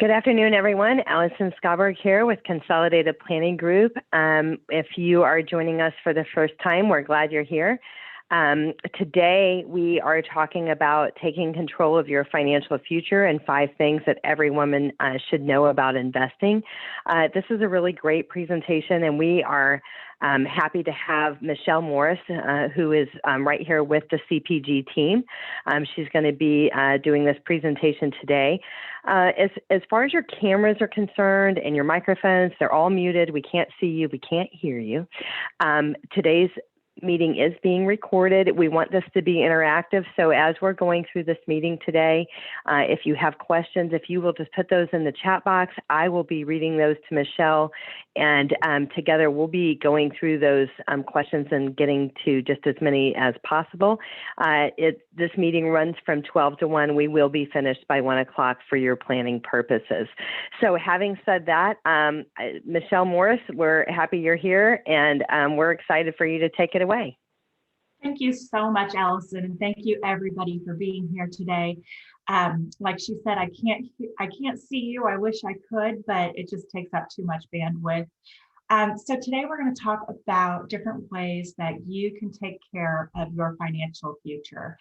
Good afternoon, everyone. Allison Schaberg here with Consolidated Planning Group. If you are joining us for the first time, we're glad you're here. Today, we are talking about taking control of your financial future and 5 things that every woman should know about investing. This is a really great presentation, and we are happy to have Michelle Morris, who is right here with the CPG team. She's going to be doing this presentation today. As far as your cameras are concerned and your microphones, they're all muted. We can't see you. We can't hear you. Today's meeting is being recorded. We want this to be interactive. So as we're going through this meeting today, if you have questions, if you will just put those in the chat box, I will be reading those to Michelle, and together we'll be going through those questions and getting to just as many as possible. This meeting runs from 12 to 1. We will be finished by 1 o'clock for your planning purposes. So having said that, Michelle Morris, we're happy you're here, and we're excited for you to take it away. Thank you so much, Allison, and thank you everybody for being here today. Like she said, I can't see you. I wish I could, but it just takes up too much bandwidth. So today we're going to talk about different ways that you can take care of your financial future.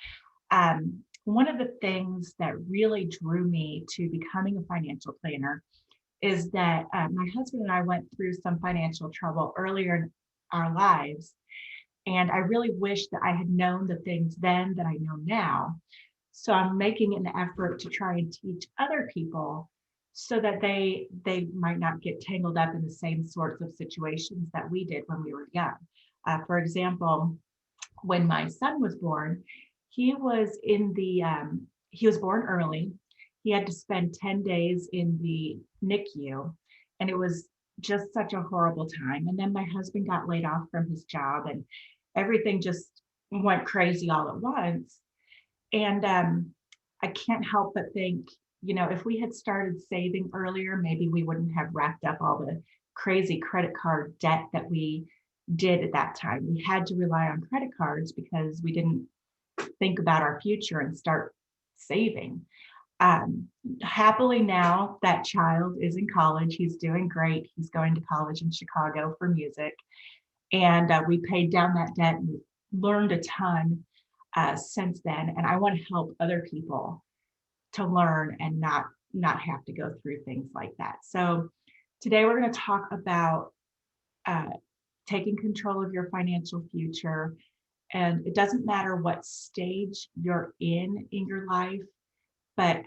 One of the things that really drew me to becoming a financial planner is that my husband and I went through some financial trouble earlier in our lives. And I really wish that I had known the things then that I know now. So I'm making an effort to try and teach other people so that they might not get tangled up in the same sorts of situations that we did when we were young. For example, when my son was born, he was born early. He had to spend 10 days in the NICU, and it was just such a horrible time. And then my husband got laid off from his job, and everything just went crazy all at once. And I can't help but think, if we had started saving earlier, maybe we wouldn't have racked up all the crazy credit card debt that we did at that time. We had to rely on credit cards because we didn't think about our future and start saving. Happily now, that child is in college. He's doing great. He's going to college in Chicago for music. And we paid down that debt and learned a ton since then. And I want to help other people to learn and not have to go through things like that. So today we're going to talk about taking control of your financial future. And it doesn't matter what stage you're in your life, but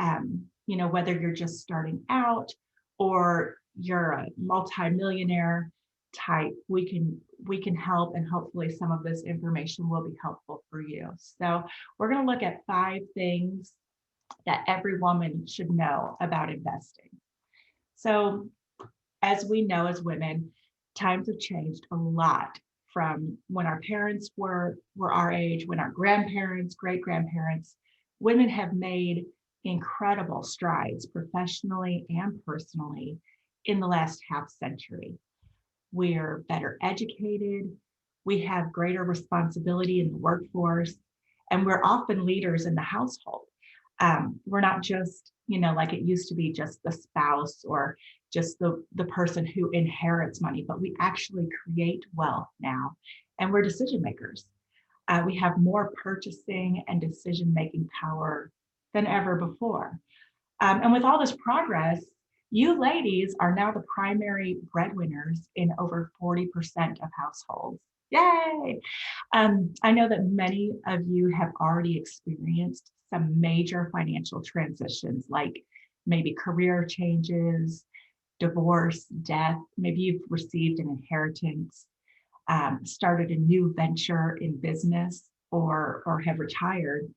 whether you're just starting out or you're a multimillionaire type, we can help, and hopefully some of this information will be helpful for you. So we're going to look at 5 things that every woman should know about investing. So as we know, as women, times have changed a lot from when our parents were our age, when our grandparents, great-grandparents. Women have made incredible strides professionally and personally in the last half century. We're better educated, we have greater responsibility in the workforce, and we're often leaders in the household. We're not just, like it used to be, just the spouse or just the person who inherits money, but we actually create wealth now, and we're decision makers. We have more purchasing and decision-making power than ever before. And with all this progress, you ladies are now the primary breadwinners in over 40% of households. Yay! I know that many of you have already experienced some major financial transitions, like maybe career changes, divorce, death. Maybe you've received an inheritance, started a new venture in business, or have retired.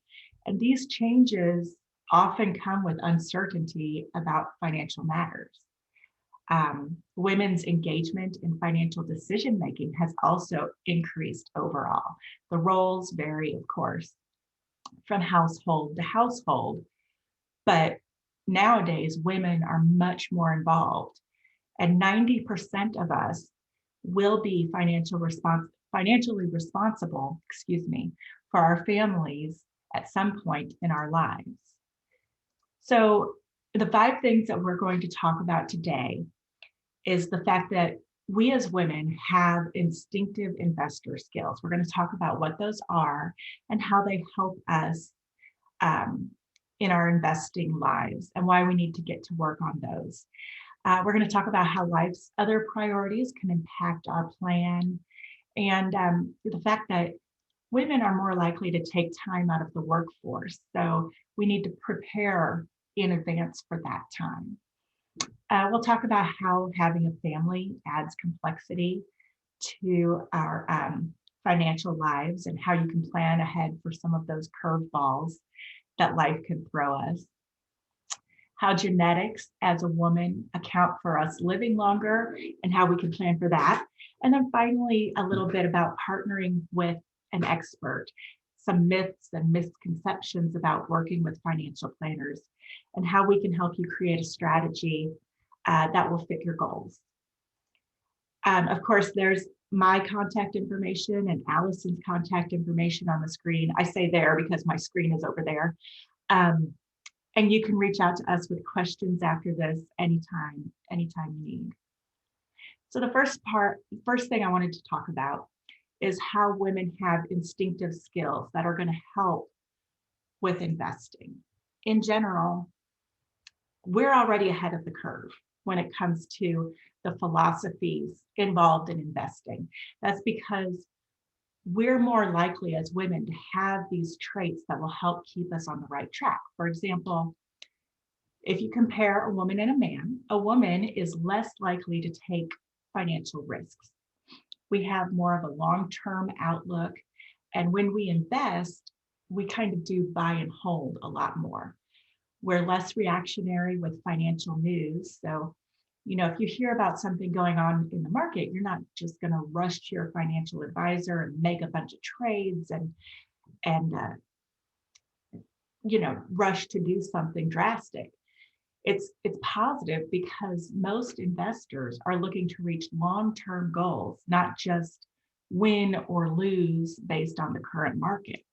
And these changes often come with uncertainty about financial matters. Women's engagement in financial decision-making has also increased overall. The roles vary, of course, from household to household, but nowadays women are much more involved, and 90% of us will be financially responsible, for our families at some point in our lives. So The 5 things that we're going to talk about today is the fact that we as women have instinctive investor skills. We're going to talk about what those are and how they help us um, in our investing lives and why we need to get to work on those. We're going to talk about how life's other priorities can impact our plan, and the fact that women are more likely to take time out of the workforce. So we need to prepare in advance for that time. We'll talk about how having a family adds complexity to our financial lives and how you can plan ahead for some of those curveballs that life can throw us. How genetics as a woman account for us living longer and how we can plan for that. And then finally, a little bit about partnering with an expert, some myths and misconceptions about working with financial planners, and how we can help you create a strategy that will fit your goals. Of course, there's my contact information and Allison's contact information on the screen. I say there because my screen is over there. And you can reach out to us with questions after this anytime you need. So the first thing I wanted to talk about is how women have instinctive skills that are going to help with investing. In general, we're already ahead of the curve when it comes to the philosophies involved in investing. That's because we're more likely as women to have these traits that will help keep us on the right track. For example, if you compare a woman and a man, a woman is less likely to take financial risks. We have more of a long-term outlook. And when we invest, we kind of do buy and hold a lot more. We're less reactionary with financial news. So, if you hear about something going on in the market, you're not just going to rush to your financial advisor and make a bunch of trades and rush to do something drastic. It's positive because most investors are looking to reach long-term goals, not just win or lose based on the current market.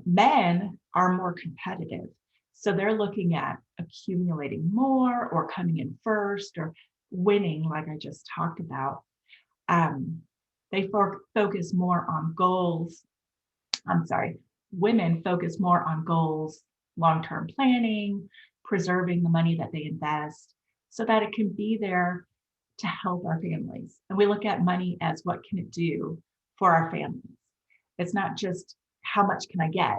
Men are more competitive. So they're looking at accumulating more or coming in first or winning, like I just talked about. They focus more on goals. Women focus more on goals, long-term planning, preserving the money that they invest so that it can be there to help our families. And we look at money as what can it do for our families. It's not just how much can I get,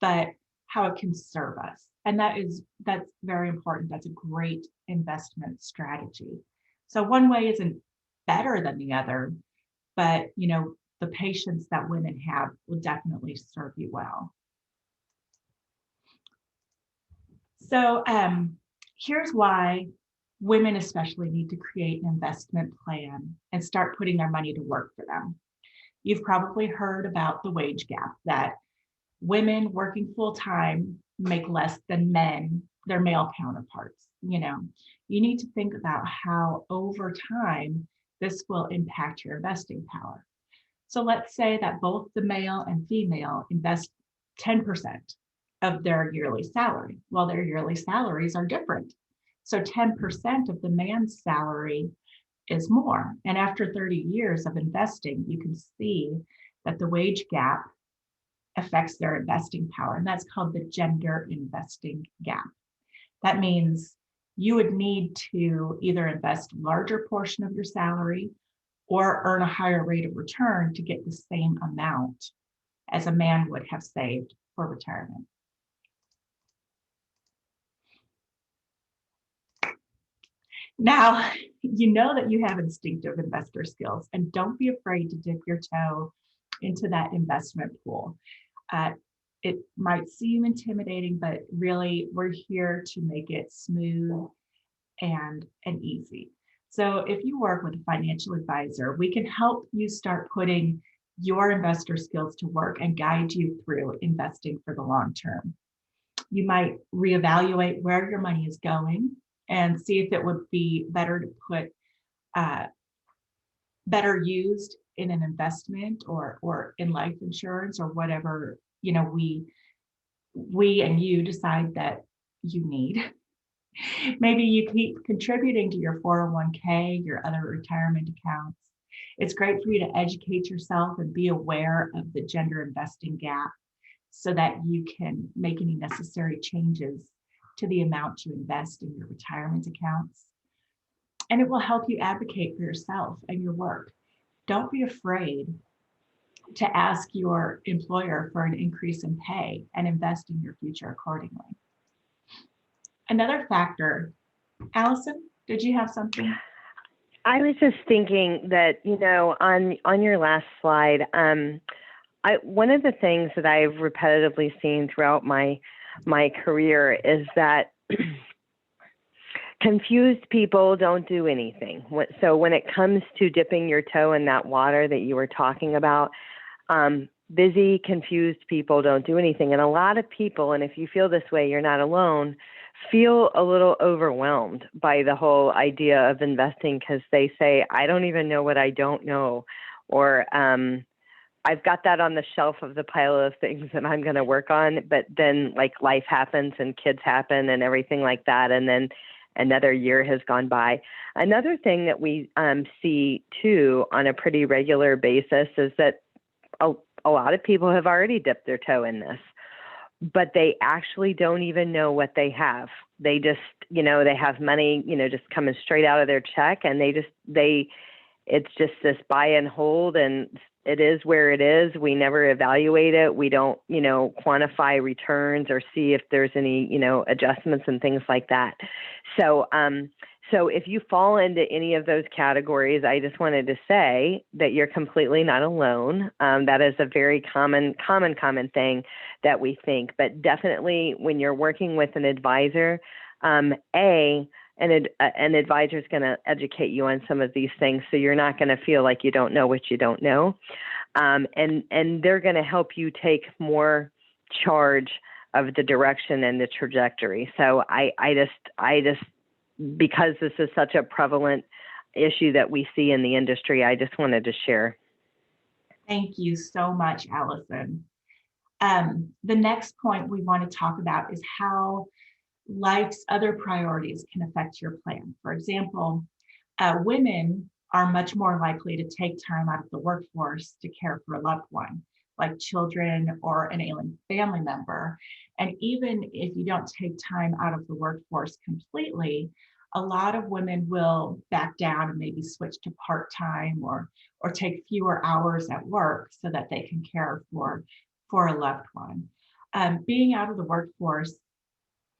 but how it can serve us. And that's very important. That's a great investment strategy. So one way isn't better than the other, but the patience that women have will definitely serve you well. So here's why women especially need to create an investment plan and start putting their money to work for them. You've probably heard about the wage gap, that women working full-time make less than men, their male counterparts. You need to think about how over time this will impact your investing power. So let's say that both the male and female invest 10% of their yearly salary. Well, their yearly salaries are different. So 10% of the man's salary is more. And after 30 years of investing, you can see that the wage gap affects their investing power. And that's called the gender investing gap. That means you would need to either invest a larger portion of your salary or earn a higher rate of return to get the same amount as a man would have saved for retirement. Now, you know that you have instinctive investor skills, and don't be afraid to dip your toe into that investment pool. It might seem intimidating, but really we're here to make it smooth and easy. So if you work with a financial advisor, we can help you start putting your investor skills to work and guide you through investing for the long term. You might reevaluate where your money is going and see if it would be better to put better used in an investment or in life insurance or whatever we and you decide that you need. Maybe you keep contributing to your 401k, your other retirement accounts. It's great for you to educate yourself and be aware of the gender investing gap so that you can make any necessary changes to the amount you invest in your retirement accounts. And it will help you advocate for yourself and your work. Don't be afraid to ask your employer for an increase in pay and invest in your future accordingly. Another factor, Allison, did you have something? I was just thinking that, on your last slide, one of the things that I've repetitively seen throughout my career is that confused people don't do anything. So when it comes to dipping your toe in that water that you were talking about, busy, confused people don't do anything. And a lot of people, and if you feel this way, you're not alone, feel a little overwhelmed by the whole idea of investing because they say, I don't even know what I don't know, or I've got that on the shelf of the pile of things that I'm going to work on, but then like life happens and kids happen and everything like that, and then another year has gone by. Another thing that we see too on a pretty regular basis is that a lot of people have already dipped their toe in this, but they actually don't even know what they have. They just, they have money, just coming straight out of their check, and it's just this buy and hold, and it is where it is. We never evaluate it. We don't, quantify returns or see if there's any, adjustments and things like that. So if you fall into any of those categories, I just wanted to say that you're completely not alone. That is a very common thing that we think, but definitely when you're working with an advisor, an advisor is going to educate you on some of these things, so you're not going to feel like you don't know what you don't know, and they're going to help you take more charge of the direction and the trajectory. So I just because this is such a prevalent issue that we see in the industry, I just wanted to share. Thank you so much, Allison. The next point we want to talk about is how life's other priorities can affect your plan. For example, women are much more likely to take time out of the workforce to care for a loved one, like children or an ailing family member. And even if you don't take time out of the workforce completely, a lot of women will back down and maybe switch to part-time or take fewer hours at work so that they can care for a loved one. Being out of the workforce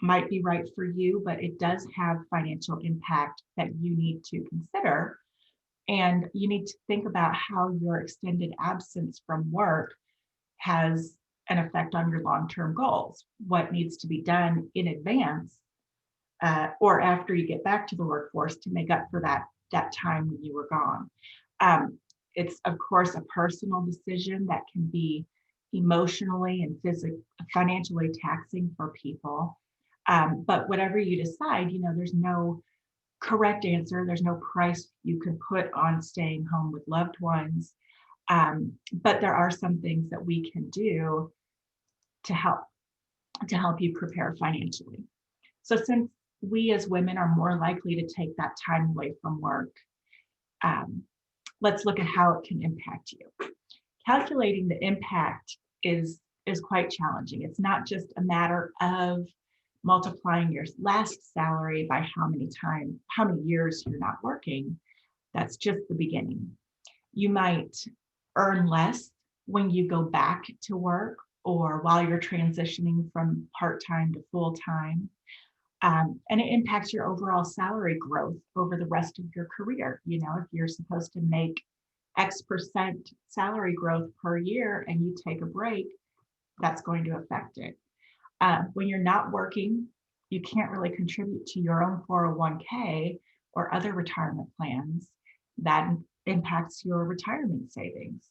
might be right for you, but it does have financial impact that you need to consider. And you need to think about how your extended absence from work has an effect on your long-term goals, what needs to be done in advance or after you get back to the workforce to make up for that time when you were gone. It's, of course, a personal decision that can be emotionally and financially taxing for people. But whatever you decide, there's no correct answer. There's no price you can put on staying home with loved ones. But there are some things that we can do to help you prepare financially. So since we as women are more likely to take that time away from work, let's look at how it can impact you. Calculating the impact is quite challenging. It's not just a matter of multiplying your last salary by how many years you're not working. That's just the beginning. You might earn less when you go back to work or while you're transitioning from part-time to full-time. And it impacts your overall salary growth over the rest of your career. If you're supposed to make X% salary growth per year and you take a break, that's going to affect it. When you're not working, you can't really contribute to your own 401k or other retirement plans. That impacts your retirement savings.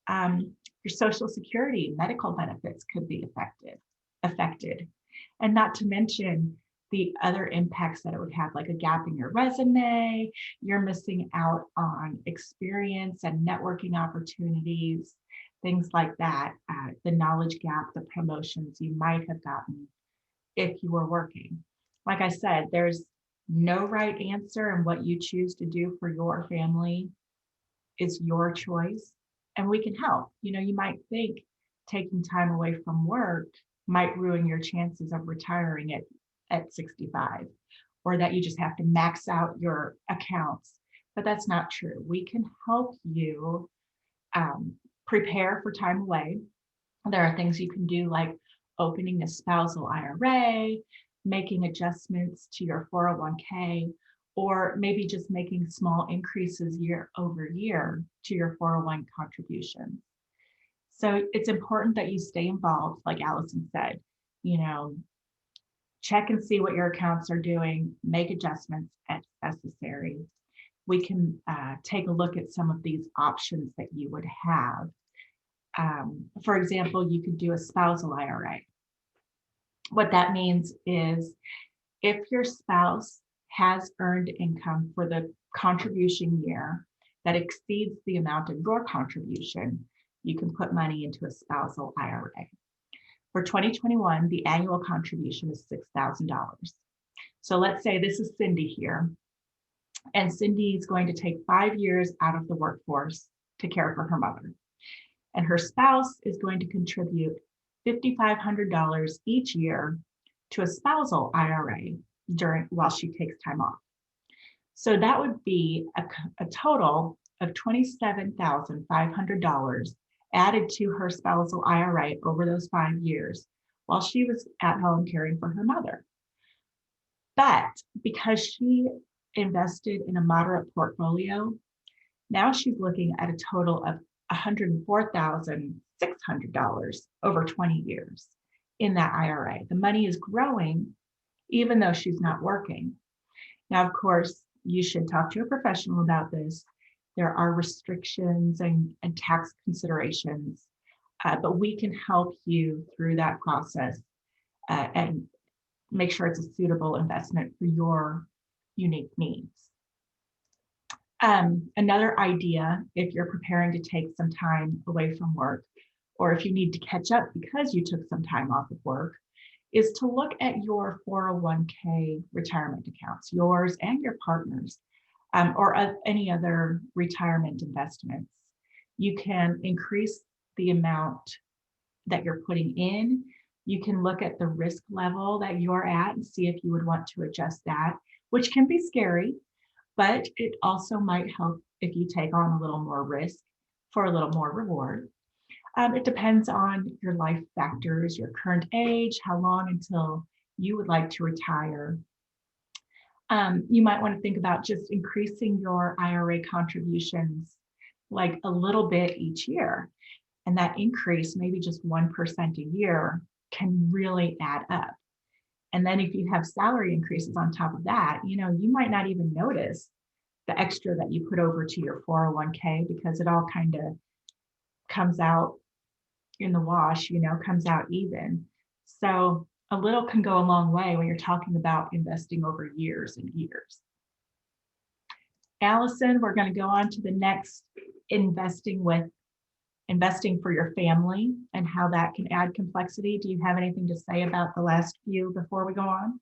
Your Social Security, medical benefits could be affected. And not to mention the other impacts that it would have, like a gap in your resume, you're missing out on experience and networking opportunities, things like that, the knowledge gap, the promotions you might have gotten if you were working. Like I said, there's no right answer, and what you choose to do for your family is your choice, and we can help. You might think taking time away from work might ruin your chances of retiring at 65, or that you just have to max out your accounts. But that's not true. We can help you prepare for time away. There are things you can do like opening a spousal IRA, making adjustments to your 401k, or maybe just making small increases year over year to your 401 contributions. So it's important that you stay involved, like Allison said, you know, check and see what your accounts are doing, make adjustments as necessary. We can take a look at some of these options that you would have. For example, you could do a spousal IRA. What that means is if your spouse has earned income for the contribution year that exceeds the amount of your contribution, you can put money into a spousal IRA. For 2021, the annual contribution is $6,000. So let's say this is Cindy here, and Cindy is going to take 5 years out of the workforce to care for her mother. And her spouse is going to contribute $5,500 each year to a spousal IRA while she takes time off. So that would be a total of $27,500 added to her spousal IRA over those 5 years while she was at home caring for her mother. But because she invested in a moderate portfolio, now she's looking at a total of $104,600 over 20 years in that IRA. The money is growing even though she's not working. Now, of course, you should talk to a professional about this. There are restrictions and tax considerations, but we can help you through that process and make sure it's a suitable investment for your unique needs. Another idea, if you're preparing to take some time away from work, or if you need to catch up because you took some time off of work, is to look at your 401k retirement accounts, yours and your partner's, or any other retirement investments. You can increase the amount that you're putting in. You can look at the risk level that you're at and see if you would want to adjust that, which can be scary, but it also might help if you take on a little more risk for a little more reward. It depends on your life factors, your current age, how long until you would like to retire. You might want to think about just increasing your IRA contributions like a little bit each year. And that increase, maybe just 1% a year, can really add up. And then if you have salary increases on top of that, you might not even notice the extra that you put over to your 401k because it all kind of comes out in the wash, comes out even. So a little can go a long way when you're talking about investing over years and years. Allison, we're going to go on to the next, investing for your family and how that can add complexity. Do you have anything to say about the last few before we go on?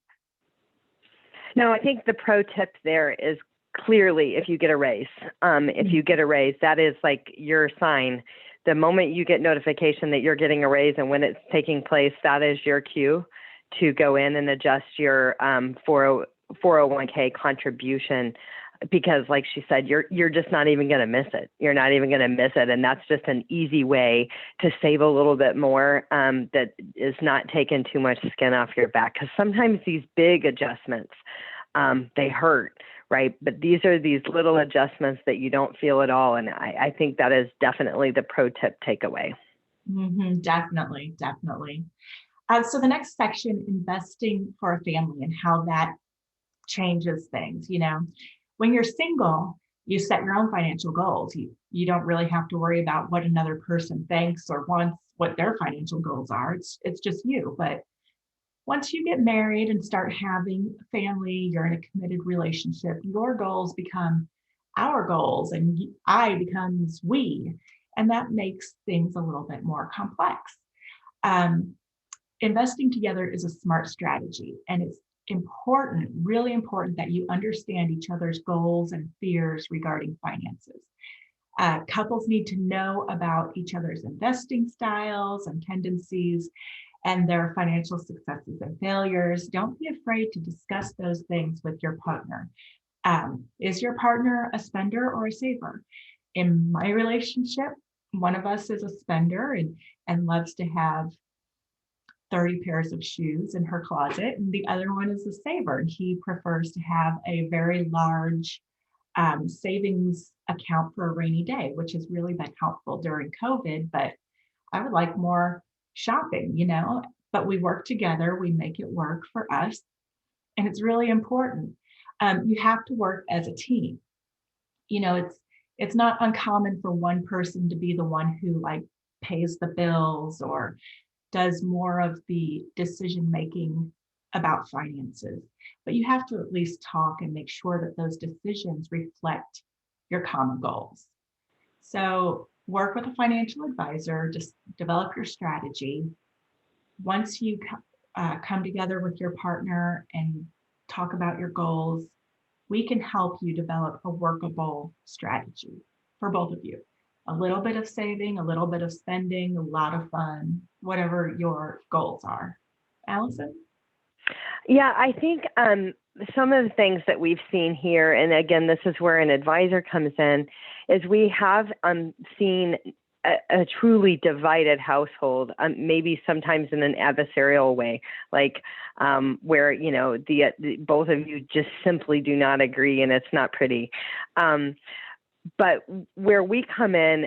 No, I think the pro tip there is clearly if you get a raise. If you get a raise, that is like your sign. The moment you get notification that you're getting a raise and when it's taking place, that is your cue to go in and adjust your 401k contribution, because like she said, you're just not even going to miss it. You're not even going to miss it. And that's just an easy way to save a little bit more that is not taking too much skin off your back. Because sometimes these big adjustments, they hurt, right? But these are these little adjustments that you don't feel at all. And I think that is definitely the pro tip takeaway. Definitely. So the next section, investing for a family and how that changes things. When you're single, you set your own financial goals. You don't really have to worry about what another person thinks or wants, what their financial goals are. It's just you. But once you get married and start having a family, you're in a committed relationship, your goals become our goals and I becomes we. And that makes things a little bit more complex. Investing together is a smart strategy, and important, really important, that you understand each other's goals and fears regarding finances. Couples need to know about each other's investing styles and tendencies and their financial successes and failures. Don't be afraid to discuss those things with your partner. Is your partner a spender or a saver? In my relationship, one of us is a spender and loves to have 30 pairs of shoes in her closet, and the other one is a saver. And he prefers to have a very large savings account for a rainy day, which has really been helpful during COVID. But I would like more shopping, but we work together, we make it work for us. And it's really important. You have to work as a team. It's not uncommon for one person to be the one who like pays the bills or does more of the decision making about finances. But you have to at least talk and make sure that those decisions reflect your common goals. So work with a financial advisor, just develop your strategy. Once you come together with your partner and talk about your goals, we can help you develop a workable strategy for both of you. A little bit of saving, a little bit of spending, a lot of fun, whatever your goals are. Allison? Yeah, I think some of the things that we've seen here, and again, this is where an advisor comes in, is we have seen a truly divided household, maybe sometimes in an adversarial way, like where, the both of you just simply do not agree and it's not pretty. But where we come in,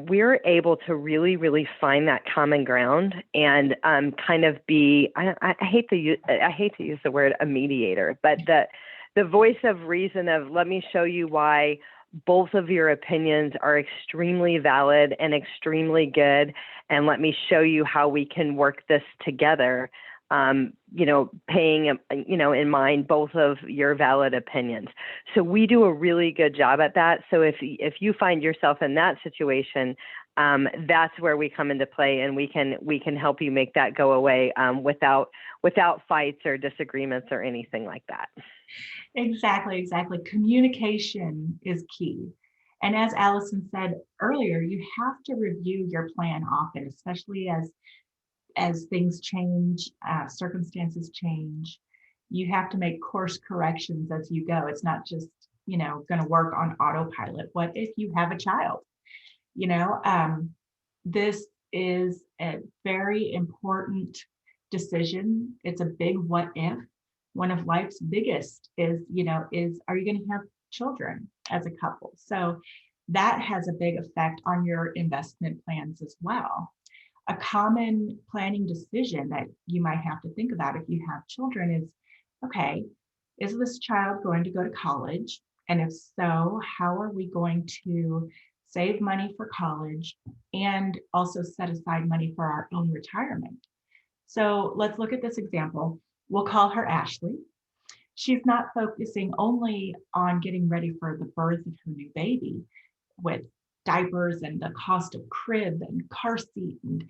we're able to really, really find that common ground and kind of be, I hate to use the word a mediator, but the voice of reason of, let me show you why both of your opinions are extremely valid and extremely good, and let me show you how we can work this together, paying, in mind both of your valid opinions. So we do a really good job at that. So if you find yourself in that situation, that's where we come into play, and we can help you make that go away without fights or disagreements or anything like that. Exactly. Communication is key. And as Allison said earlier, you have to review your plan often, especially as things change, circumstances change. You have to make course corrections as you go. It's not just, going to work on autopilot. What if you have a child? This is a very important decision. It's a big what if. One of life's biggest is are you going to have children as a couple? So that has a big effect on your investment plans as well. A common planning decision that you might have to think about if you have children is, okay, is this child going to go to college? And if so, how are we going to save money for college and also set aside money for our own retirement? So let's look at this example. We'll call her Ashley. She's not focusing only on getting ready for the birth of her new baby with diapers and the cost of crib and car seat and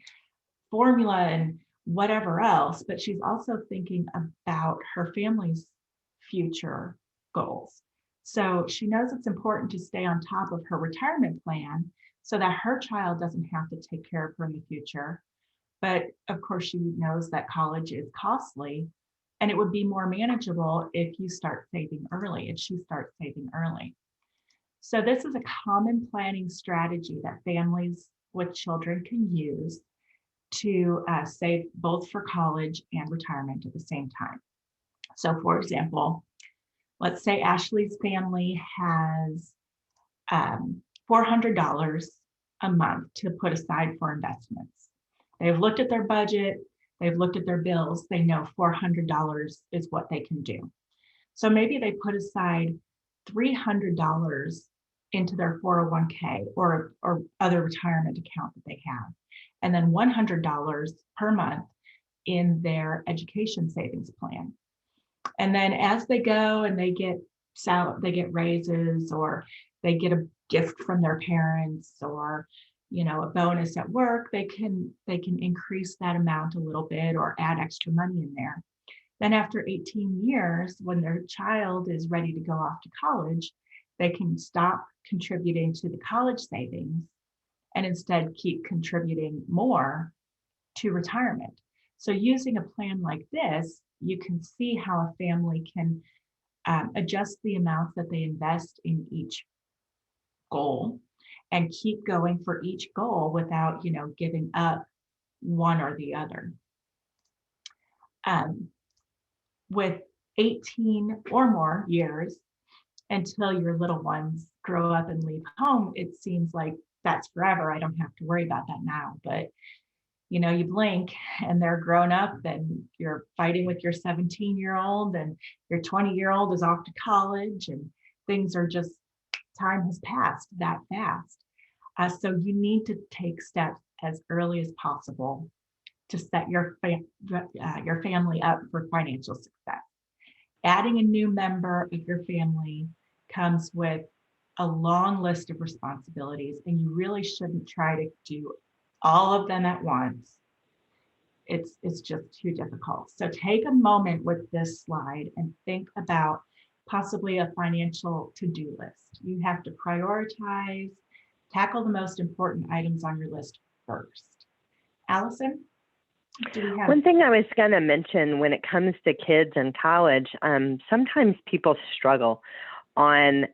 formula and whatever else, but she's also thinking about her family's future goals. So she knows it's important to stay on top of her retirement plan so that her child doesn't have to take care of her in the future. But of course, she knows that college is costly, and it would be more manageable if you start saving early, if she starts saving early. So this is a common planning strategy that families with children can use to save both for college and retirement at the same time. So for example, let's say Ashley's family has $400 a month to put aside for investments. They've looked at their budget, they've looked at their bills, they know $400 is what they can do. So maybe they put aside $300 into their 401k or other retirement account that they have, and then $100 per month in their education savings plan. And then as they go and they get raises, or they get a gift from their parents, or a bonus at work, they can increase that amount a little bit or add extra money in there. Then after 18 years, when their child is ready to go off to college, they can stop contributing to the college savings and instead keep contributing more to retirement. So using a plan like this, you can see how a family can adjust the amounts that they invest in each goal and keep going for each goal without, giving up one or the other. With 18 or more years until your little ones grow up and leave home, it seems like that's forever. I don't have to worry about that now. But you blink and they're grown up and you're fighting with your 17-year-old and your 20-year-old is off to college and things are just, time has passed that fast. So you need to take steps as early as possible to set your family up for financial success. Adding a new member of your family comes with a long list of responsibilities, and you really shouldn't try to do all of them at once. It's just too difficult. So take a moment with this slide and think about possibly a financial to-do list. You have to prioritize, tackle the most important items on your list first. Allison, do we have? One thing I was going to mention when it comes to kids and college, sometimes people struggle on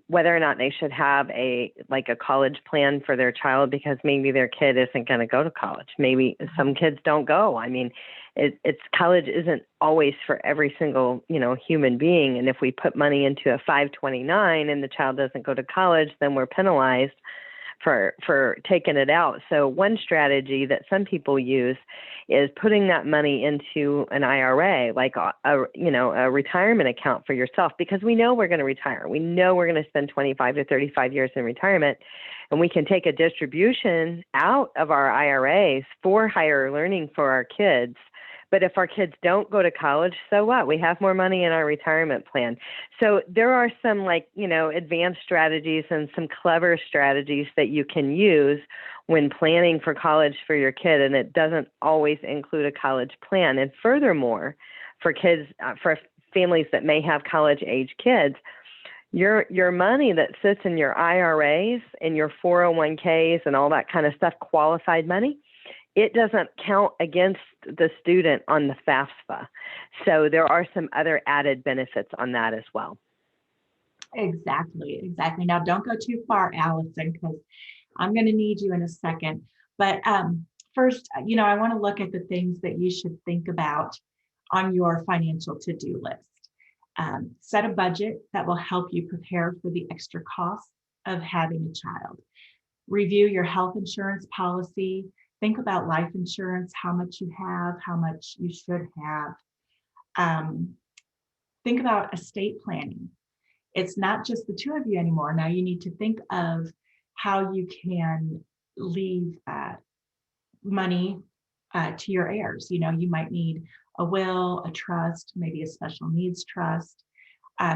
whether or not they should have a college plan for their child because maybe their kid isn't going to go to college. Maybe some kids don't go. I mean, it's college isn't always for every single, human being. And if we put money into a 529 and the child doesn't go to college, then we're penalized for taking it out. So one strategy that some people use is putting that money into an IRA, like a retirement account for yourself, because we know we're going to retire. We know we're going to spend 25 to 35 years in retirement, and we can take a distribution out of our IRAs for higher learning for our kids. But if our kids don't go to college, so what? We have more money in our retirement plan. So there are some advanced strategies and some clever strategies that you can use when planning for college for your kid. And it doesn't always include a college plan. And furthermore, for families that may have college age kids, your money that sits in your IRAs and your 401ks and all that kind of stuff, qualified money, it doesn't count against the student on the FAFSA. So there are some other added benefits on that as well. Exactly. Now, don't go too far, Allison, because I'm going to need you in a second. But first, I want to look at the things that you should think about on your financial to-do list. Set a budget that will help you prepare for the extra costs of having a child. Review your health insurance policy. Think about life insurance, how much you have, how much you should have. Think about estate planning. It's not just the two of you anymore. Now you need to think of how you can leave money to your heirs. You might need a will, a trust, maybe a special needs trust.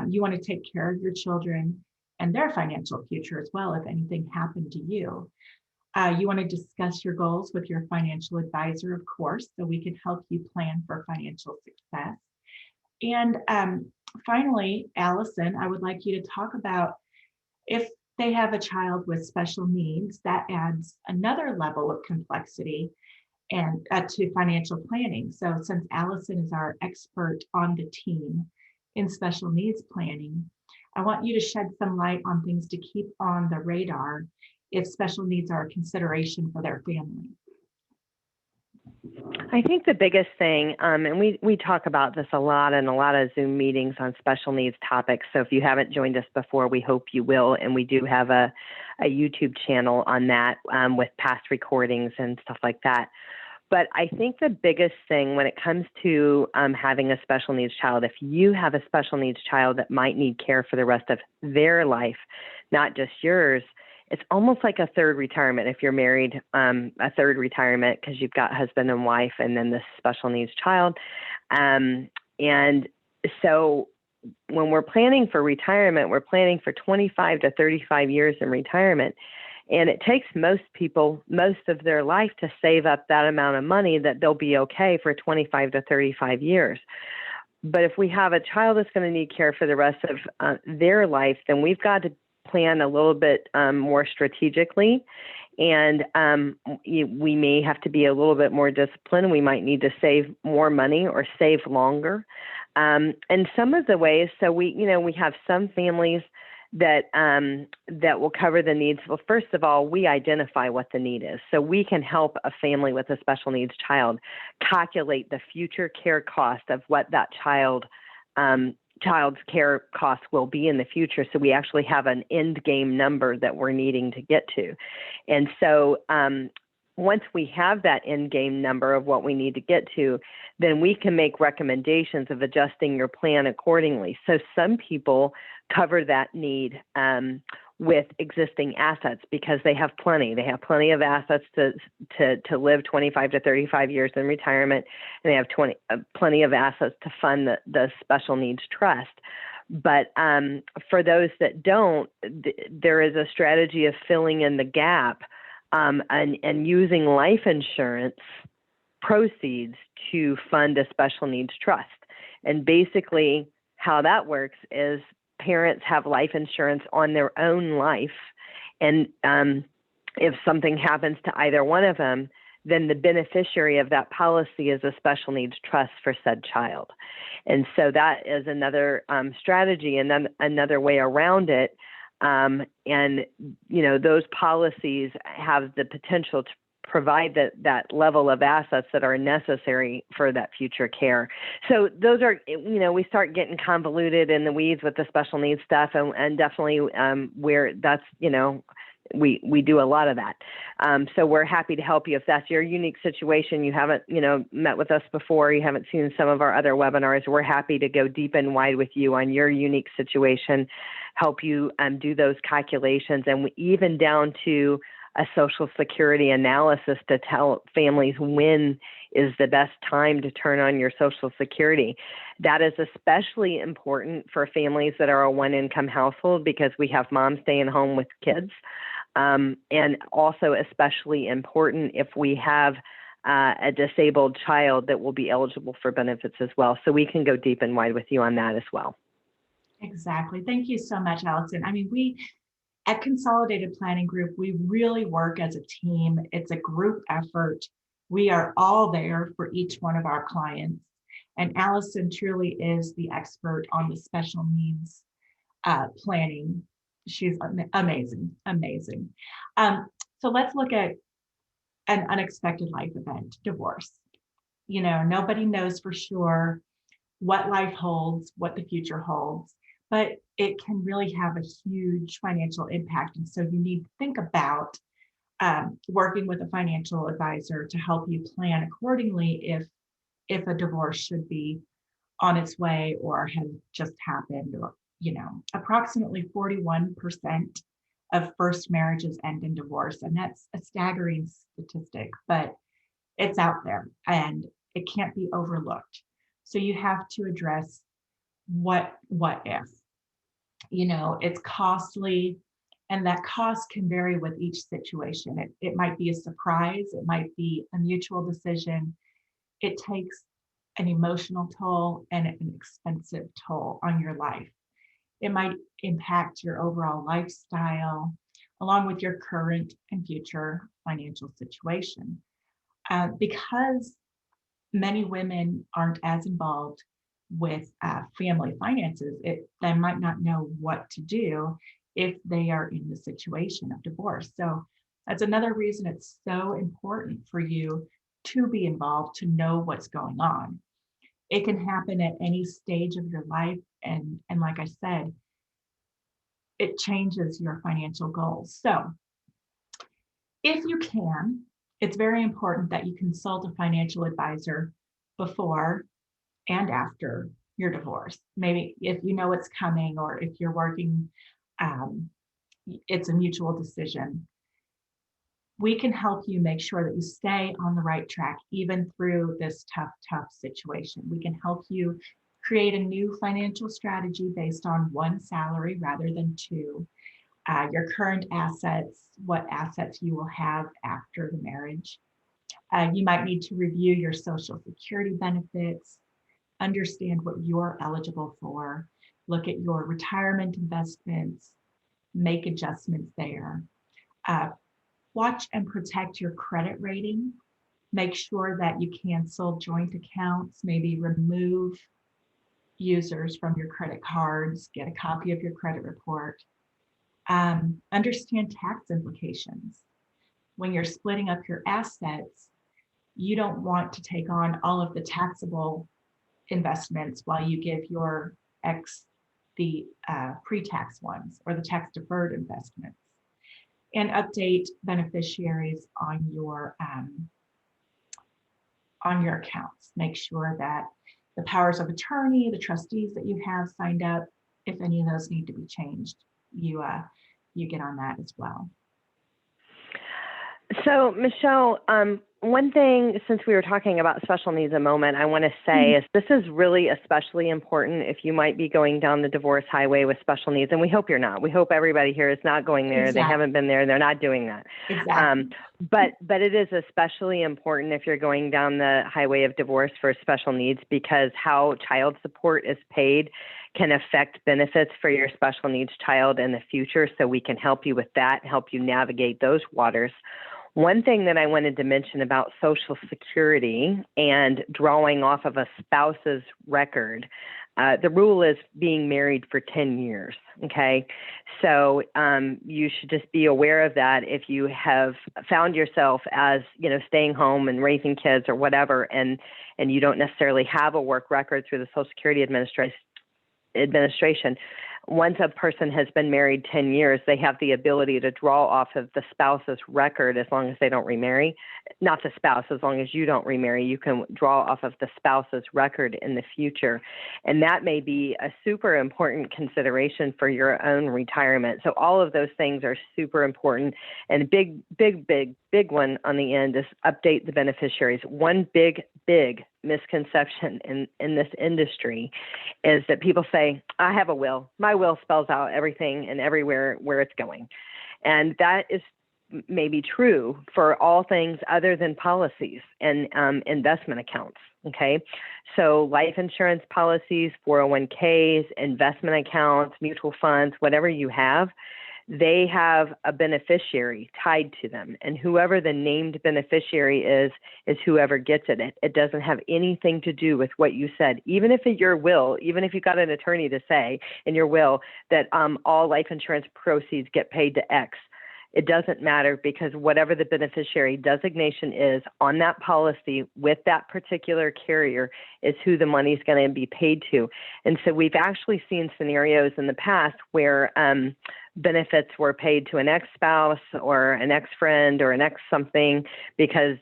You want to take care of your children and their financial future as well if anything happened to you. You want to discuss your goals with your financial advisor, of course, so we can help you plan for financial success. And finally, Allison, I would like you to talk about if they have a child with special needs, that adds another level of complexity and to financial planning. So since Allison is our expert on the team in special needs planning, I want you to shed some light on things to keep on the radar if special needs are a consideration for their family. I think the biggest thing, and we talk about this a lot in a lot of Zoom meetings on special needs topics. So if you haven't joined us before, we hope you will. And we do have a YouTube channel on that with past recordings and stuff like that. But I think the biggest thing when it comes to having a special needs child, if you have a special needs child that might need care for the rest of their life, not just yours, it's almost like a third retirement if you're married, a third retirement because you've got husband and wife and then this special needs child. And so when we're planning for retirement, we're planning for 25 to 35 years in retirement. And it takes most people most of their life to save up that amount of money that they'll be okay for 25 to 35 years. But if we have a child that's going to need care for the rest of their life, then we've got to plan a little bit more strategically. And we may have to be a little bit more disciplined. We might need to save more money or save longer. And some of the ways, so we have some families that will cover the needs. Well, first of all, we identify what the need is. So we can help a family with a special needs child calculate the future care cost of what that child's care costs will be in the future. So we actually have an end game number that we're needing to get to. And so once we have that end game number of what we need to get to, then we can make recommendations of adjusting your plan accordingly. So some people cover that need with existing assets because they have plenty. They have plenty of assets to live 25 to 35 years in retirement, and they have plenty of assets to fund the special needs trust. But for those that don't, there is a strategy of filling in the gap and using life insurance proceeds to fund a special needs trust. And basically how that works is parents have life insurance on their own life. And if something happens to either one of them, then the beneficiary of that policy is a special needs trust for said child. And so that is another strategy and then another way around it. And, those policies have the potential to provide that level of assets that are necessary for that future care. So those are, we start getting convoluted in the weeds with the special needs stuff, and definitely where that's, we do a lot of that. So we're happy to help you if that's your unique situation. You haven't, met with us before. You haven't seen some of our other webinars. We're happy to go deep and wide with you on your unique situation, help you do those calculations, and even down to a Social Security analysis to tell families when is the best time to turn on your Social Security. That is especially important for families that are a one-income household because we have moms staying home with kids. And also especially important if we have a disabled child that will be eligible for benefits as well. So we can go deep and wide with you on that as well. Exactly. Thank you so much, Allison. I mean, we at Consolidated Planning Group, we really work as a team. It's a group effort. We are all there for each one of our clients. And Allison truly is the expert on the special needs planning. She's amazing, amazing. So let's look at an unexpected life event, divorce. Nobody knows for sure what life holds, what the future holds, but it can really have a huge financial impact. And so you need to think about working with a financial advisor to help you plan accordingly if a divorce should be on its way or has just happened. Or approximately 41% of first marriages end in divorce, and that's a staggering statistic, but it's out there and it can't be overlooked. So you have to address what if. It's costly, and that cost can vary with each situation. It might be a surprise, it might be a mutual decision. It takes an emotional toll and an expensive toll on your life. It might impact your overall lifestyle, along with your current and future financial situation. Because many women aren't as involved with family finances, they might not know what to do if they are in the situation of divorce. So that's another reason it's so important for you to be involved, to know what's going on. It can happen at any stage of your life. And like I said, it changes your financial goals. So if you can, it's very important that you consult a financial advisor before and after your divorce. Maybe if you know it's coming, or if you're working, it's a mutual decision. We can help you make sure that you stay on the right track, even through this tough situation. We can help you create a new financial strategy based on one salary rather than two. Your current assets, what assets you will have after the marriage. You might need to review your Social Security benefits, understand what you're eligible for, look at your retirement investments, make adjustments there. Watch and protect your credit rating. Make sure that you cancel joint accounts, maybe remove users from your credit cards, get a copy of your credit report. Understand tax implications. When you're splitting up your assets, you don't want to take on all of the taxable investments while you give your ex the pre-tax ones or the tax deferred investments. And update beneficiaries on your accounts. Make sure that the powers of attorney, the trustees that you have signed up, if any of those need to be changed, you get on that as well. So, Michelle, one thing, since we were talking about special needs a moment, I want to say is this is really especially important if you might be going down the divorce highway with special needs, and we hope you're not. We hope everybody here is not going there. Exactly. They haven't been there. They're not doing that. Exactly. But it is especially important if you're going down the highway of divorce for special needs, because how child support is paid can affect benefits for your special needs child in the future. So we can help you with that, help you navigate those waters. One thing that I wanted to mention about Social Security and drawing off of a spouse's record, the rule is being married for 10 years, okay? So you should just be aware of that if you have found yourself as, staying home and raising kids or whatever, and you don't necessarily have a work record through the Social Security Administration. Once a person has been married 10 years, they have the ability to draw off of the spouse's record as long as they don't remarry. Not the spouse, as long as you don't remarry, you can draw off of the spouse's record in the future. And that may be a super important consideration for your own retirement. So all of those things are super important. And a big one on the end is update the beneficiaries. One big misconception in this industry is that people say, I have a will. My will spells out everything and everywhere where it's going. And that is maybe true for all things other than policies and investment accounts. Okay. So life insurance policies, 401ks, investment accounts, mutual funds, whatever you have, they have a beneficiary tied to them. And whoever the named beneficiary is whoever gets it. It doesn't have anything to do with what you said. Even if your will, even if you got an attorney to say in your will that all life insurance proceeds get paid to X, it doesn't matter, because whatever the beneficiary designation is on that policy with that particular carrier is who the money is going to be paid to. And so we've actually seen scenarios in the past where benefits were paid to an ex-spouse or an ex-friend or an ex-something because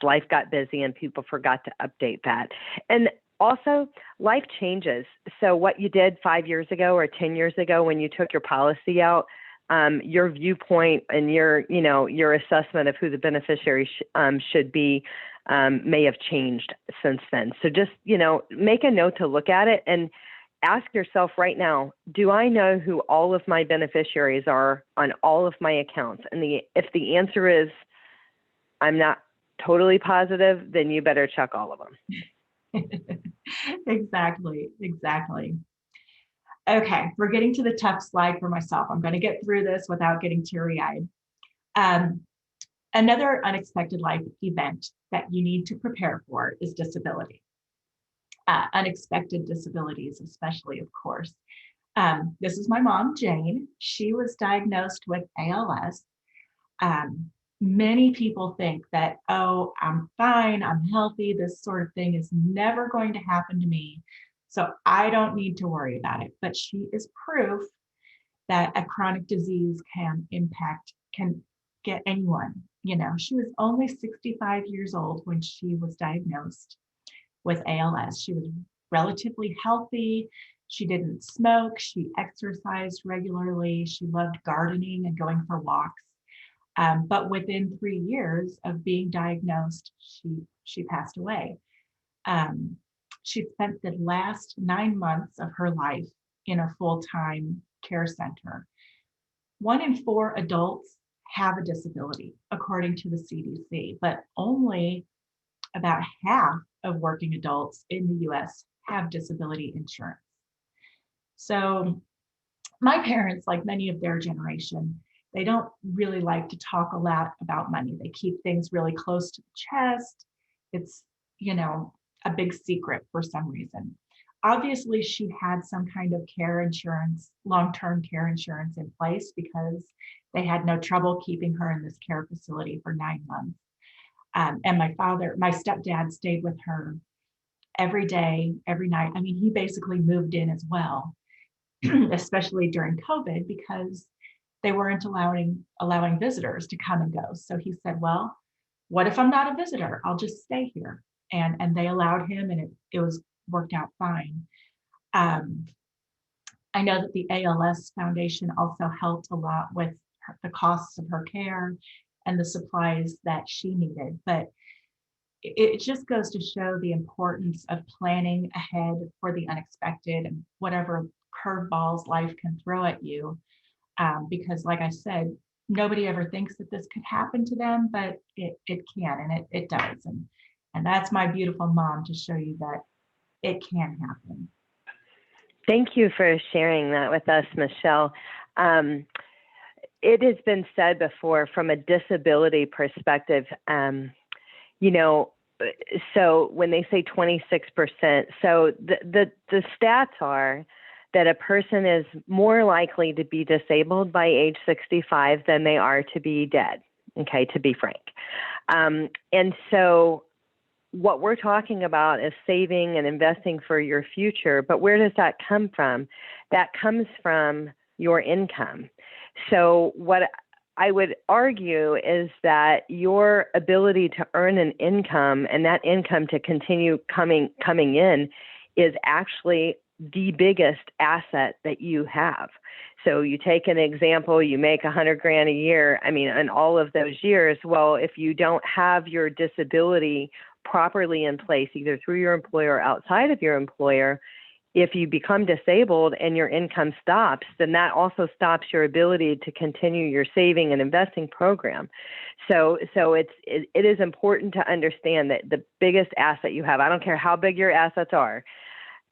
life got busy and people forgot to update that. And also, life changes. So what you did 5 years ago or 10 years ago when you took your policy out, your viewpoint and your assessment of who the beneficiary should be may have changed since then. So just, make a note to look at it and ask yourself right now, do I know who all of my beneficiaries are on all of my accounts? And if the answer is, I'm not totally positive, then you better check all of them. Exactly. Okay, we're getting to the tough slide for myself. I'm going to get through this without getting teary-eyed. Another unexpected life event that you need to prepare for is disability. Unexpected disabilities, especially, of course. This is my mom, Jane. She was diagnosed with ALS. Many people think that, oh, I'm fine, I'm healthy, this sort of thing is never going to happen to me, so I don't need to worry about it. But she is proof that a chronic disease can get anyone. She was only 65 years old when she was diagnosed with ALS. She was relatively healthy. She didn't smoke. She exercised regularly. She loved gardening and going for walks. But within 3 years of being diagnosed, she passed away. She spent the last 9 months of her life in a full-time care center. 1 in 4 adults have a disability, according to the CDC, but only about half of working adults in the US have disability insurance. So my parents, like many of their generation, they don't really like to talk a lot about money. They keep things really close to the chest. It's, a big secret for some reason. Obviously, she had some kind of care insurance, long-term care insurance in place because they had no trouble keeping her in this care facility for 9 months. And my stepdad stayed with her every day, every night. I mean, he basically moved in as well, especially during COVID, because they weren't allowing visitors to come and go. So he said, well, what if I'm not a visitor? I'll just stay here. And they allowed him, and it was worked out fine. Um, I know that the ALS Foundation also helped a lot with the costs of her care and the supplies that she needed. But it just goes to show the importance of planning ahead for the unexpected and whatever curveballs life can throw at you. Because like I said, nobody ever thinks that this could happen to them, but it can, and it does. And that's my beautiful mom to show you that it can happen. Thank you for sharing that with us, Michelle. It has been said before from a disability perspective, so when they say 26%, so the stats are that a person is more likely to be disabled by age 65 than they are to be dead, okay, to be frank. And so what we're talking about is saving and investing for your future, but where does that come from? That comes from your income. So what I would argue is that your ability to earn an income and that income to continue coming in is actually the biggest asset that you have. So you take an example, you make $100,000 a year. I mean, in all of those years, well, if you don't have your disability properly in place, either through your employer or outside of your employer, if you become disabled and your income stops, then that also stops your ability to continue your saving and investing program. So it is important to understand that the biggest asset you have, I don't care how big your assets are,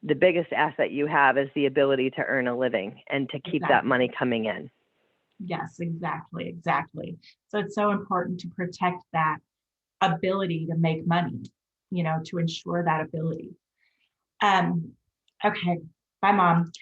the biggest asset you have is the ability to earn a living and to keep that money coming in. Yes, exactly. So it's so important to protect that ability to make money, to ensure that ability. Okay, bye, Mom.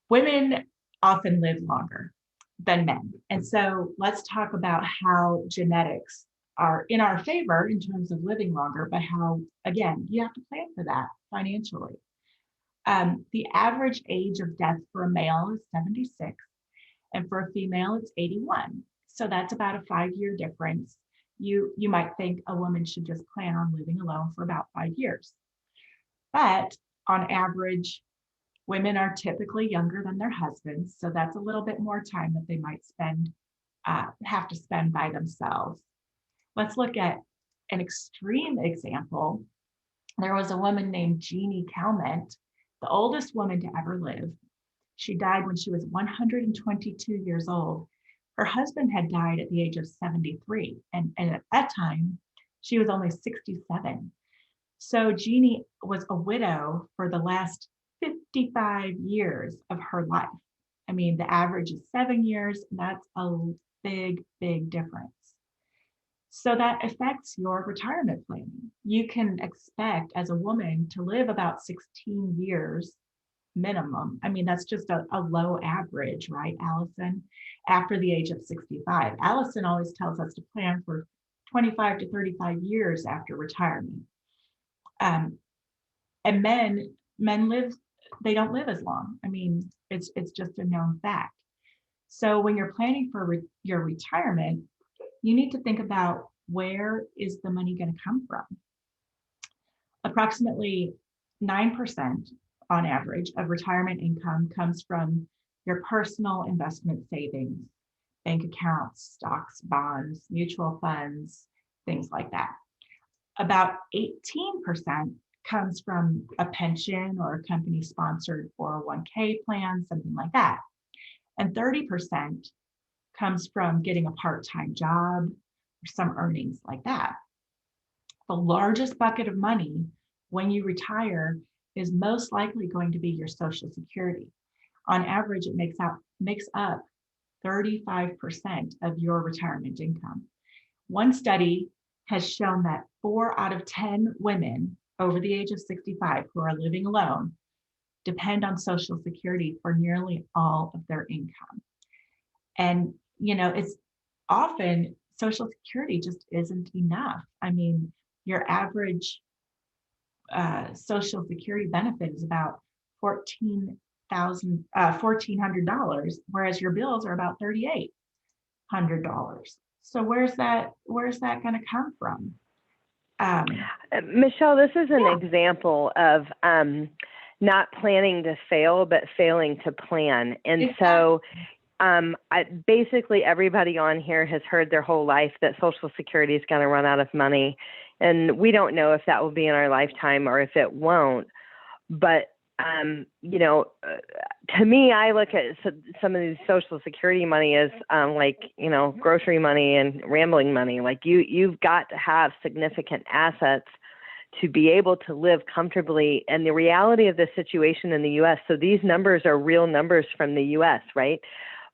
Women often live longer than men. And so let's talk about how genetics are in our favor in terms of living longer, but how, again, you have to plan for that financially. The average age of death for a male is 76, and for a female, it's 81. So that's about a 5-year difference. You might think a woman should just plan on living alone for about 5 years. But on average, women are typically younger than their husbands. So that's a little bit more time that they might have to spend by themselves. Let's look at an extreme example. There was a woman named Jeannie Calment, the oldest woman to ever live. She died when she was 122 years old. Her husband had died at the age of 73. And at that time, she was only 67. So Jeannie was a widow for the last 55 years of her life. I mean, the average is 7 years. That's a big, big difference. So that affects your retirement planning. You can expect as a woman to live about 16 years minimum. I mean, that's just a low average, right, Allison? After the age of 65. Allison always tells us to plan for 25 to 35 years after retirement. And men they don't live as long. I mean, it's just a known fact. So when you're planning for your retirement, you need to think about, where is the money going to come from? Approximately 9% on average of retirement income comes from your personal investment savings, bank accounts, stocks, bonds, mutual funds, things like that. About 18% comes from a pension or a company-sponsored 401k plan, something like that. And 30% comes from getting a part-time job or some earnings like that. The largest bucket of money when you retire is most likely going to be your Social Security. On average, it makes up 35% of your retirement income. One study has shown that 4 out of 10 women over the age of 65 who are living alone depend on Social Security for nearly all of their income. And, it's often Social Security just isn't enough. I mean, your average Social Security benefit is about $1,400, whereas your bills are about $3,800. So where's that going to come from? Michelle, this is an Yeah. example of not planning to fail, but failing to plan. And Exactly. so basically everybody on here has heard their whole life that Social Security is going to run out of money. And we don't know if that will be in our lifetime or if it won't. But, to me, I look at some of these Social Security money as grocery money and rambling money. Like you've got to have significant assets to be able to live comfortably. And the reality of the situation in the U.S., so these numbers are real numbers from the U.S., right?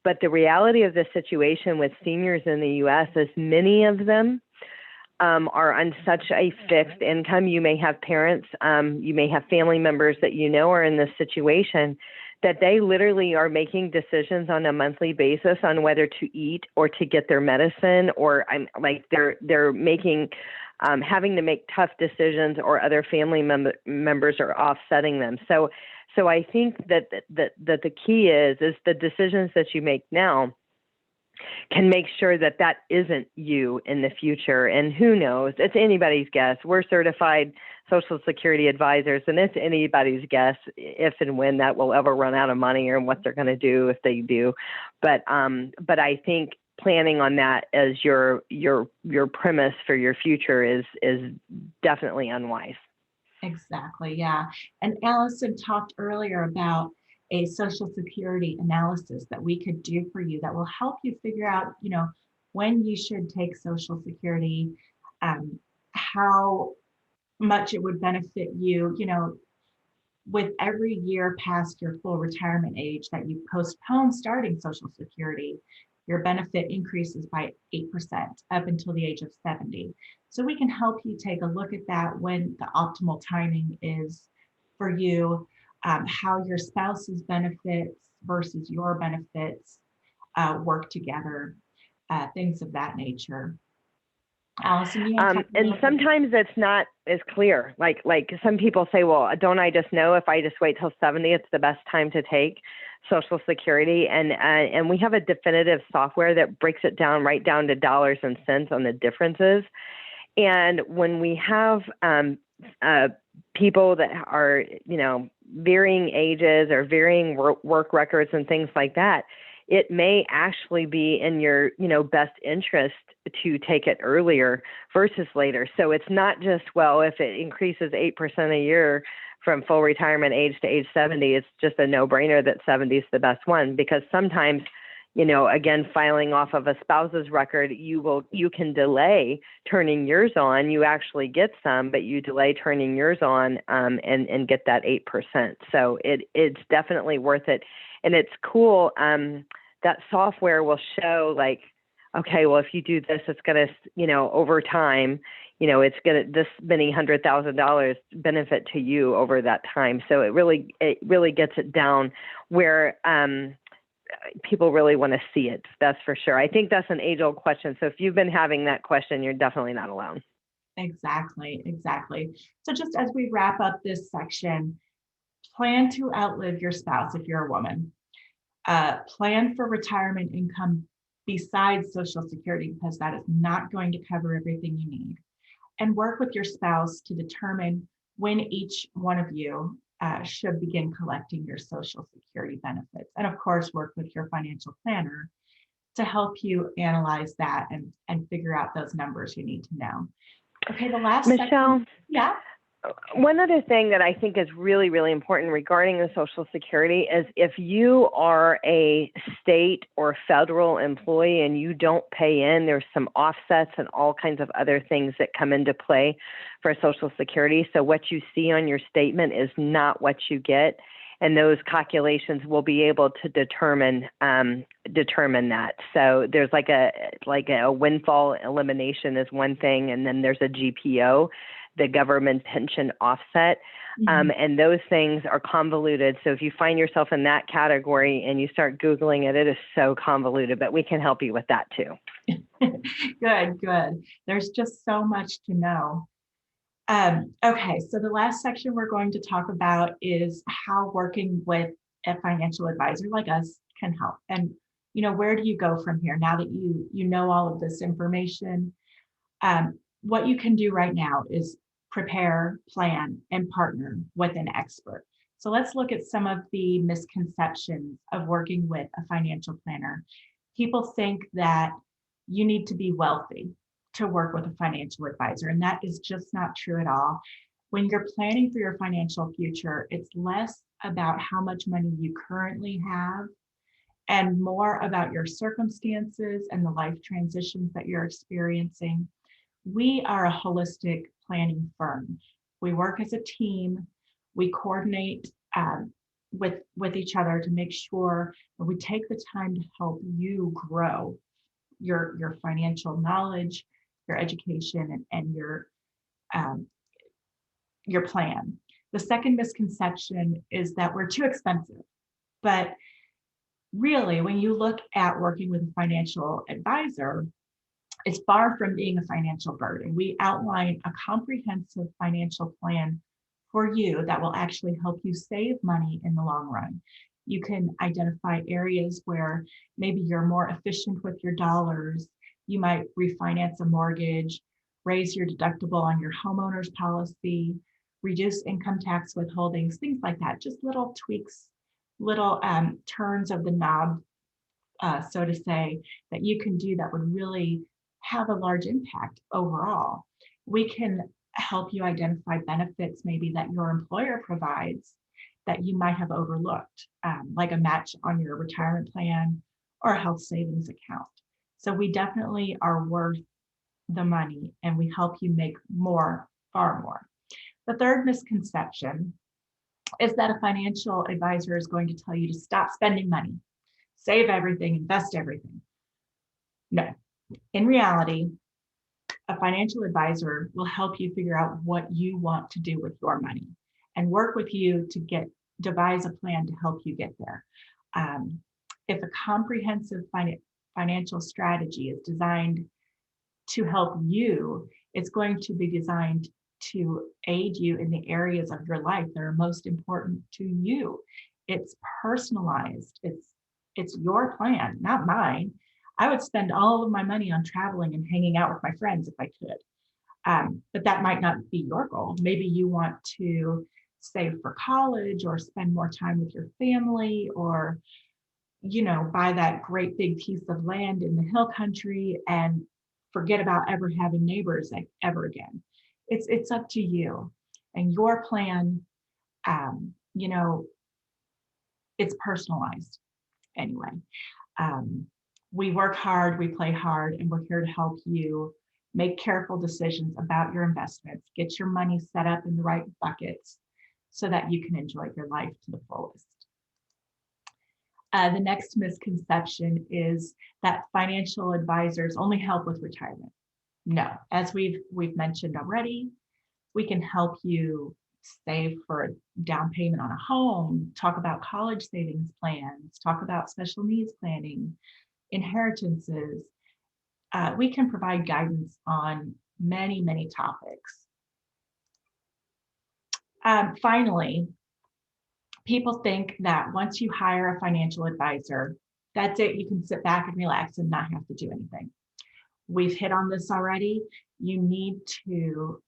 But the reality of the situation with seniors in the U.S. is many of them are on such a fixed income. You may have parents, you may have family members that are in this situation, that they literally are making decisions on a monthly basis on whether to eat or to get their medicine, or they're making having to make tough decisions, or other family members are offsetting them. So I think that the key is the decisions that you make now can make sure that isn't you in the future. And who knows? It's anybody's guess. We're certified Social Security advisors, and it's anybody's guess if and when that will ever run out of money or what they're going to do if they do. But I think planning on that as your premise for your future is definitely unwise. Exactly. Yeah. And Allison talked earlier about a Social Security analysis that we could do for you that will help you figure out, when you should take Social Security, how much it would benefit you, with every year past your full retirement age that you postpone starting Social Security, your benefit increases by 8% up until the age of 70. So we can help you take a look at that, when the optimal timing is for you, how your spouse's benefits versus your benefits work together, things of that nature. Allison, you want to talk and sometimes it's not as clear. Like some people say, well, don't I just know if I just wait till 70, it's the best time to take Social Security? And we have a definitive software that breaks it down right down to dollars and cents on the differences. And when we have people that are, varying ages or varying work records and things like that, it may actually be in your, best interest to take it earlier versus later. So it's not just, well, if it increases 8% a year from full retirement age to age 70, it's just a no-brainer that 70 is the best one, because sometimes, again, filing off of a spouse's record, you can delay turning yours on. You actually get some, but you delay turning yours on and get that 8%. So it's definitely worth it. And it's cool. That software will show, like, okay, well, if you do this, it's going to, over time, it's going to this many $100,000 benefit to you over that time. So it really gets it down where people really want to see it. That's for sure. I think that's an age-old question. So if you've been having that question, you're definitely not alone. Exactly. So just as we wrap up this section, plan to outlive your spouse if you're a woman. Plan for retirement income besides Social Security, because that is not going to cover everything you need. And work with your spouse to determine when each one of you should begin collecting your Social Security benefits. And of course, work with your financial planner to help you analyze that and figure out those numbers you need to know. Okay, the last Michelle, section. Yeah. One other thing that I think is really, really important regarding the Social Security is if you are a state or federal employee and you don't pay in, there's some offsets and all kinds of other things that come into play for Social Security. So what you see on your statement is not what you get. And those calculations will be able to determine that. So there's like a windfall elimination is one thing, and then there's a GPO, the government pension offset, and those things are convoluted. So if you find yourself in that category and you start Googling it, it is so convoluted, but we can help you with that too. Good. There's just so much to know. Okay, so the last section we're going to talk about is how working with a financial advisor like us can help. And, where do you go from here now that you know all of this information? What you can do right now is prepare, plan, and partner with an expert. So let's look at some of the misconceptions of working with a financial planner. People think that you need to be wealthy to work with a financial advisor, and that is just not true at all. When you're planning for your financial future, it's less about how much money you currently have and more about your circumstances and the life transitions that you're experiencing. We are a holistic planning firm. We work as a team. We coordinate with each other to make sure that we take the time to help you grow your financial knowledge, your education, and your plan. The second misconception is that we're too expensive. But really, when you look at working with a financial advisor, it's far from being a financial burden. We outline a comprehensive financial plan for you that will actually help you save money in the long run. You can identify areas where maybe you're more efficient with your dollars. You might refinance a mortgage, raise your deductible on your homeowner's policy, reduce income tax withholdings, things like that. Just little tweaks, little turns of the knob, so to say, that you can do that would really have a large impact overall. We can help you identify benefits maybe that your employer provides that you might have overlooked, like a match on your retirement plan or a health savings account. So we definitely are worth the money, and we help you make more, far more. The third misconception is that a financial advisor is going to tell you to stop spending money, save everything, invest everything. No. In reality, a financial advisor will help you figure out what you want to do with your money and work with you to devise a plan to help you get there. If a comprehensive financial strategy is designed to help you, it's going to be designed to aid you in the areas of your life that are most important to you. It's personalized. It's your plan, not mine. I would spend all of my money on traveling and hanging out with my friends if I could. But that might not be your goal. Maybe you want to save for college or spend more time with your family, or, buy that great big piece of land in the hill country and forget about ever having neighbors ever again. It's up to you and your plan. It's personalized anyway. We work hard, we play hard, and we're here to help you make careful decisions about your investments, get your money set up in the right buckets so that you can enjoy your life to the fullest. The next misconception is that financial advisors only help with retirement. No, as we've mentioned already, we can help you save for a down payment on a home, talk about college savings plans, talk about special needs planning, inheritances. We can provide guidance on many, many topics. Finally, people think that once you hire a financial advisor, that's it. You can sit back and relax and not have to do anything. We've hit on this already. You need to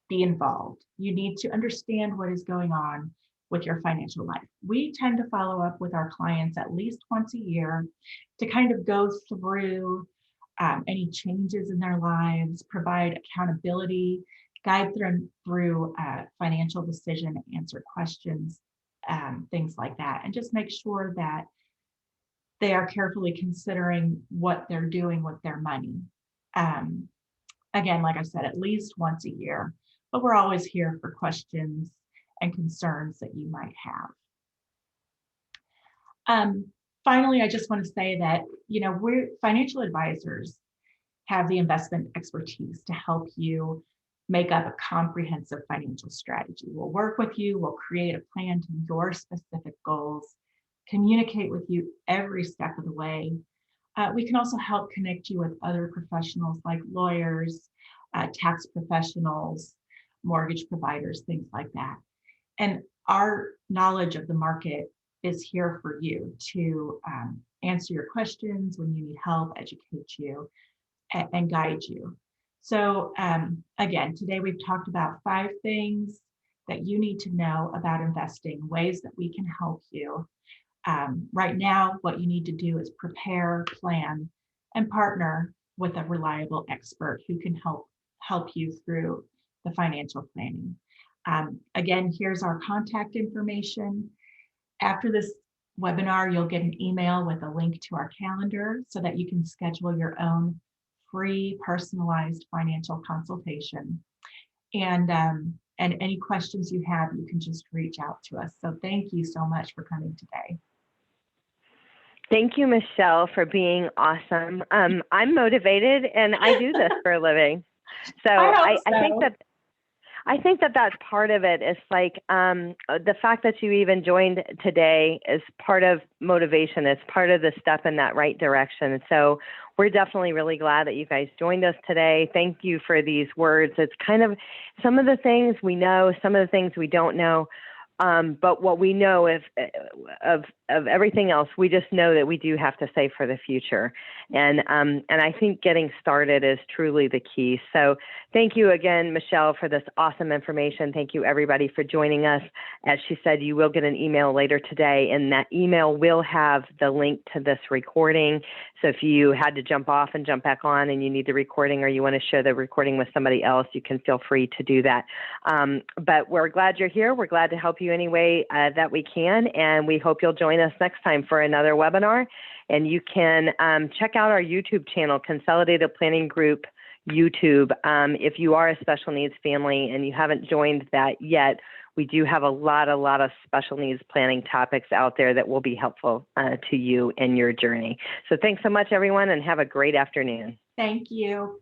be involved. You need to understand what is going on with your financial life. We tend to follow up with our clients at least once a year to kind of go through any changes in their lives, provide accountability, guide them through financial decision, answer questions, things like that, and just make sure that they are carefully considering what they're doing with their money. Again, like I said, at least once a year, but we're always here for questions and concerns that you might have. Finally, I just want to say that, we're financial advisors have the investment expertise to help you make up a comprehensive financial strategy. We'll work with you, we'll create a plan to your specific goals, communicate with you every step of the way. We can also help connect you with other professionals like lawyers, tax professionals, mortgage providers, things like that. And our knowledge of the market is here for you to answer your questions when you need help, educate you, and guide you. So again, today we've talked about 5 things that you need to know about investing, ways that we can help you. Right now, what you need to do is prepare, plan, and partner with a reliable expert who can help you through the financial planning. Again, here's our contact information. After this webinar, you'll get an email with a link to our calendar so that you can schedule your own free personalized financial consultation. And any questions you have, you can just reach out to us. So thank you so much for coming today. Thank you, Michelle, for being awesome. I'm motivated and I do this for a living. So I think that that's part of it. It's like the fact that you even joined today is part of motivation. It's part of the step in that right direction. So we're definitely really glad that you guys joined us today. Thank you for these words. It's kind of some of the things we know, some of the things we don't know. But what we know is of everything else, we just know that we do have to save for the future. And I think getting started is truly the key. So thank you again, Michelle, for this awesome information. Thank you, everybody, for joining us. As she said, you will get an email later today, and that email will have the link to this recording. So if you had to jump off and jump back on and you need the recording, or you want to share the recording with somebody else, you can feel free to do that. But we're glad you're here. We're glad to help you any way that we can, and we hope you'll join us next time for another webinar. And you can check out our YouTube channel, Consolidated Planning Group YouTube. If you are a special needs family and you haven't joined that yet, we do have a lot of special needs planning topics out there that will be helpful to you in your journey. So thanks so much, everyone, and have a great afternoon. Thank you.